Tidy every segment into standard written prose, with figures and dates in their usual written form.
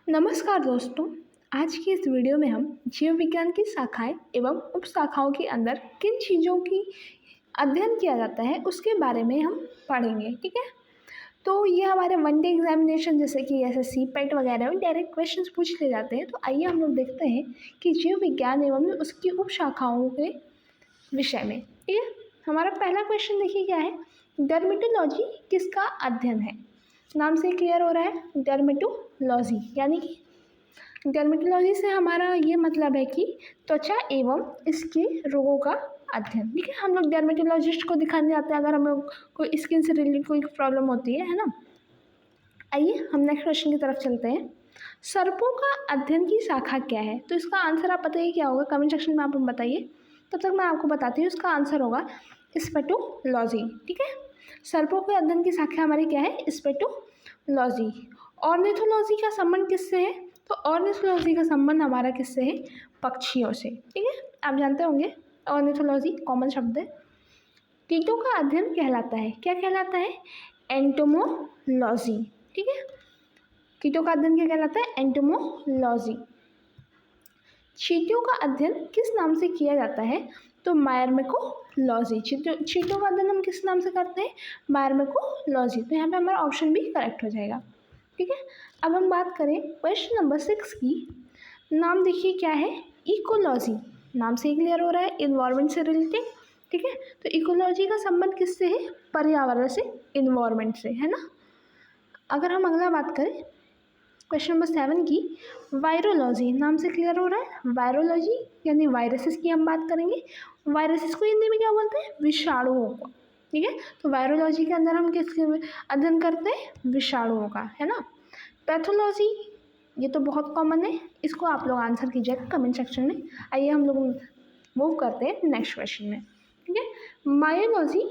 नमस्कार दोस्तों। आज की इस वीडियो में हम जीव विज्ञान की शाखाएं एवं उप शाखाओं के अंदर किन चीज़ों की अध्ययन किया जाता है उसके बारे में हम पढ़ेंगे। ठीक है, तो ये हमारे वन डे एग्जामिनेशन जैसे कि एसएससी पेट वगैरह में डायरेक्ट क्वेश्चंस पूछ लिए जाते हैं। तो आइए हम लोग देखते हैं कि जीव विज्ञान एवं उसकी उप शाखाओं के विषय में। ठीक है, हमारा पहला क्वेश्चन देखिए क्या है, डर्मेटोलॉजी किसका अध्ययन है। नाम से क्लियर हो रहा है, डर्मेटोलॉजी यानी कि डर्मेटोलॉजी से हमारा ये मतलब है कि त्वचा एवं इसके रोगों का अध्ययन। ठीक है, हम लोग डर्मेटोलॉजिस्ट को दिखाने जाते हैं अगर हमें कोई स्किन से रिलेटेड कोई प्रॉब्लम होती है ना। आइए हम नेक्स्ट क्वेश्चन की तरफ चलते हैं। सर्पों का अध्ययन की शाखा क्या है। तो इसका आंसर आप बताइए क्या होगा, कमेंट सेक्शन में आप बताइए। तब तक मैं आपको बताती हूँ, इसका आंसर होगा स्पेटोलॉजी। ठीक है, सर्पों के अध्ययन की शाखा हमारी क्या है, स्पेटोलॉजी। ऑर्निथोलॉजी का संबंध किससे है, तो ऑर्निथोलॉजी का संबंध हमारा किससे है, पक्षियों से। ठीक है, आप जानते होंगे ऑर्निथोलॉजी कॉमन शब्द है। कीटों का अध्ययन कहलाता है, क्या कहलाता है, एंटोमोलॉजी। ठीक है, कीटों का अध्ययन क्या कहलाता है, एंटोमोलॉजी। चींटियों का अध्ययन किस नाम से किया जाता है, तो मायरमेकोलॉजी। चींटियों का अध्ययन हम किस नाम से करते हैं, मायरमेकोलॉजी। तो यहाँ पे हमारा ऑप्शन भी करेक्ट हो जाएगा। ठीक है, अब हम बात करें क्वेश्चन नंबर 6 की। नाम देखिए क्या है, इकोलॉजी। नाम से ही क्लियर हो रहा है, इन्वायरमेंट से रिलेटेड। ठीक है, तो इकोलॉजी का संबंध किससे है, पर्यावरण से, इन्वायरमेंट से, है ना। अगर हम अगला बात करें क्वेश्चन नंबर 7 की, वायरोलॉजी। नाम से क्लियर हो रहा है, वायरोलॉजी यानी वायरसेस की हम बात करेंगे। वायरसेस को हिंदी में क्या बोलते हैं, विषाणुओं को। ठीक है, तो वायरोलॉजी के अंदर हम किसके अध्ययन करते हैं, विषाणुओं का, है ना। पैथोलॉजी, ये तो बहुत कॉमन है, इसको आप लोग आंसर कीजिएगा कमेंट सेक्शन में। आइए हम लोग मूव करते हैं नेक्स्ट क्वेश्चन में। ठीक है, मायोलॉजी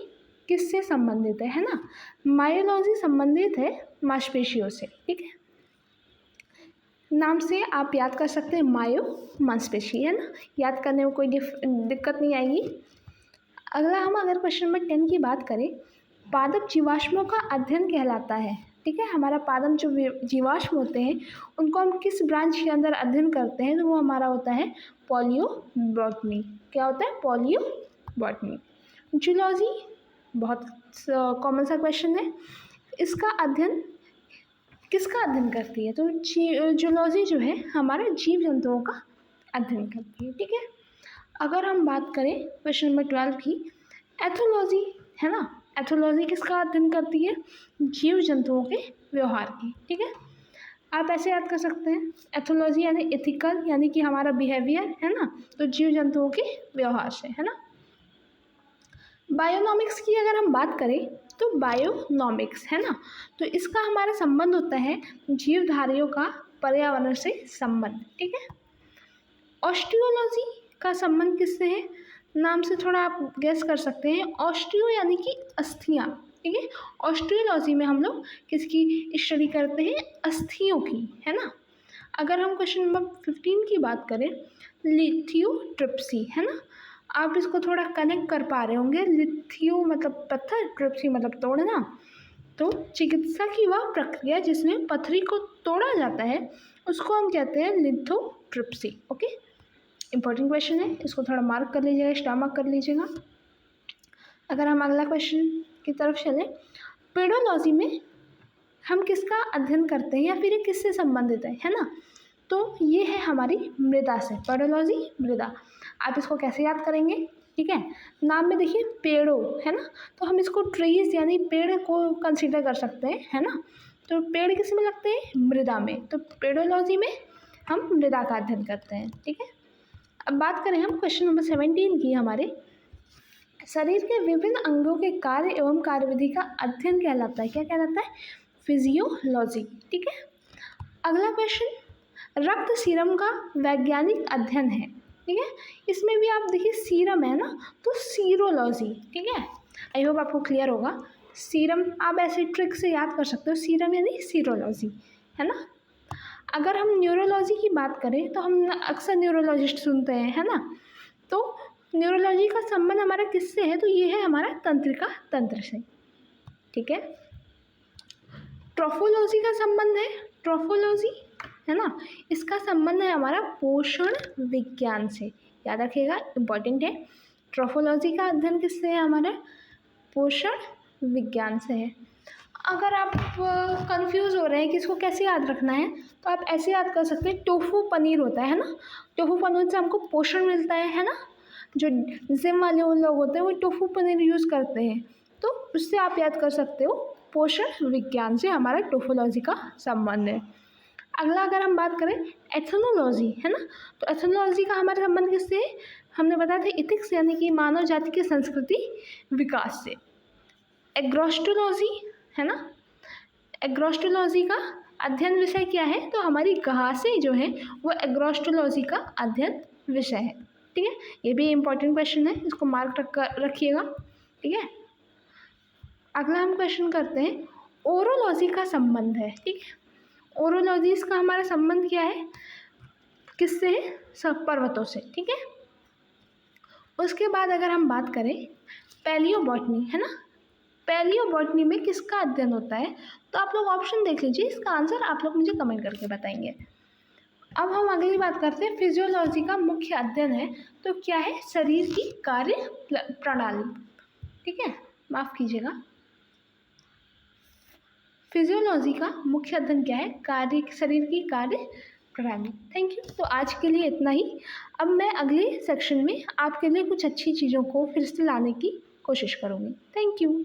किससे संबंधित है ना। मायोलॉजी संबंधित है मांसपेशियों से। ठीक है, नाम से आप याद कर सकते हैं, मायो मांसपेशी, है ना। याद करने में कोई दिक्कत नहीं आएगी। अगला हम अगर क्वेश्चन नंबर 10 की बात करें, पादप जीवाश्मों का अध्ययन कहलाता है। ठीक है, हमारा पादप जो जीवाश्म होते हैं उनको हम किस ब्रांच के अंदर अध्ययन करते हैं, तो वो हमारा होता है पॉलियोबॉटनी। क्या होता है, पॉलियोबॉटनी। जूलॉजी बहुत कॉमन सा क्वेश्चन है, इसका अध्ययन किसका अध्ययन करती है, तो जूलॉजी जो है हमारे जीव जंतुओं का अध्ययन करती है। ठीक है, अगर हम बात करें क्वेश्चन नंबर 12 की, एथोलॉजी, है ना। एथोलॉजी किसका अध्ययन करती है, जीव जंतुओं के व्यवहार की। ठीक है, आप ऐसे याद कर सकते हैं, एथोलॉजी यानी एथिकल यानी कि हमारा बिहेवियर, है ना, तो जीव जंतुओं के व्यवहार से, है ना। बायोनॉमिक्स की अगर हम बात करें तो बायोनॉमिक्स, है ना, तो इसका हमारा संबंध होता है जीवधारियों का पर्यावरण से संबंध। ठीक है, ऑस्टियोलॉजी का संबंध किससे है, नाम से थोड़ा आप गेस कर सकते हैं, ऑस्टियो यानी कि अस्थियाँ। ठीक है, ऑस्टियोलॉजी में हम लोग किसकी स्टडी करते हैं, अस्थियों की, है ना। अगर हम क्वेश्चन नंबर 15 की बात करें, लिथियोट्रिप्सी, है ना, आप इसको थोड़ा कनेक्ट कर पा रहे होंगे, लिथियो मतलब पत्थर, ट्रिप्सी मतलब तोड़ना। तो चिकित्सा की वह प्रक्रिया जिसमें पथरी को तोड़ा जाता है उसको हम कहते हैं लिथोट्रिप्सी। ओके, इंपॉर्टेंट क्वेश्चन है, इसको थोड़ा मार्क कर लीजिएगा, स्टार मार्क कर लीजिएगा। अगर हम अगला क्वेश्चन की तरफ चलें, पेडोलॉजी में हम किसका अध्ययन करते हैं या फिर ये किससे संबंधित है ना, तो ये है हमारी मृदा से, पेडोलॉजी मृदा। आप इसको कैसे याद करेंगे, ठीक है, नाम में देखिए पेड़ों, है ना, तो हम इसको ट्रीज यानी पेड़ को कंसीडर कर सकते हैं, है ना। तो पेड़ किस में लगते हैं, मृदा में, तो पेडोलॉजी में हम मृदा का अध्ययन करते हैं। ठीक है, अब बात करें हम क्वेश्चन नंबर 17 की, हमारे शरीर के विभिन्न अंगों के कार्य एवं कार्यविधि का अध्ययन कहलाता है, क्या कहलाता है, फिजियोलॉजी। ठीक है, अगला क्वेश्चन, रक्त सीरम का वैज्ञानिक अध्ययन है। ठीक है, इसमें भी आप देखिए सीरम है ना, तो सीरोलॉजी। ठीक है, आई होप आपको क्लियर होगा। सीरम आप ऐसे ट्रिक से याद कर सकते हो, सीरम यानी सीरोलॉजी, है ना। अगर हम न्यूरोलॉजी की बात करें तो हम अक्सर न्यूरोलॉजिस्ट सुनते हैं, है ना, तो न्यूरोलॉजी का संबंध हमारा किससे है, तो ये है हमारा तंत्रिका तंत्र से। ठीक है, ट्रॉफोलॉजी का संबंध है, ट्रॉफोलॉजी है ना। इसका संबंध है हमारा पोषण विज्ञान से, याद रखिएगा, इम्पॉर्टेंट है। ट्रॉफोलॉजी का अध्ययन किससे है हमारा, पोषण विज्ञान से है। अगर आप कंफ्यूज हो रहे हैं कि इसको कैसे याद रखना है, तो आप ऐसे याद कर सकते हैं, टोफू पनीर होता है ना, टोफू पनीर से हमको पोषण मिलता है ना। जो जिम वाले उन लोग होते हैं वो टोफू पनीर यूज़ करते हैं, तो उससे आप याद कर सकते हो, पोषण विज्ञान से हमारा टोफोलॉजी का संबंध है। अगला अगर हम बात करें एथनोलॉजी, है ना, तो एथनोलॉजी का हमारा संबंध किससे है, हमने बताया था इथिक्स यानी कि मानव जाति के संस्कृति विकास से। एग्रोस्टोलॉजी, है ना, एग्रोस्टोलॉजी का अध्ययन विषय क्या है, तो हमारी घासें जो है वो एग्रोस्टोलॉजी का अध्ययन विषय है। ठीक है, ये भी इम्पोर्टेंट क्वेश्चन है, इसको मार्क रखिएगा। ठीक है, अगला हम क्वेश्चन करते हैं, ओरोलॉजी का संबंध है। ठीक है, ओरोलॉजी का हमारा संबंध क्या है, किससे है, सब पर्वतों से। ठीक है, उसके बाद अगर हम बात करें पैलियोबॉटनी, है ना, पैलियोबॉटनी में किसका अध्ययन होता है, तो आप लोग ऑप्शन देख लीजिए, इसका आंसर आप लोग मुझे कमेंट करके बताएंगे। अब हम अगली बात करते हैं, फिजियोलॉजी का मुख्य अध्ययन है, तो क्या है, शरीर की कार्य प्रणाली। ठीक है, माफ़ कीजिएगा, फिजियोलॉजी का मुख्य अध्ययन क्या है, कार्य, शरीर की कार्य प्रणाली। Thank you. तो आज के लिए इतना ही। अब मैं अगले सेक्शन में आपके लिए कुछ अच्छी चीज़ों को फिर से लाने की कोशिश करूँगी। Thank you.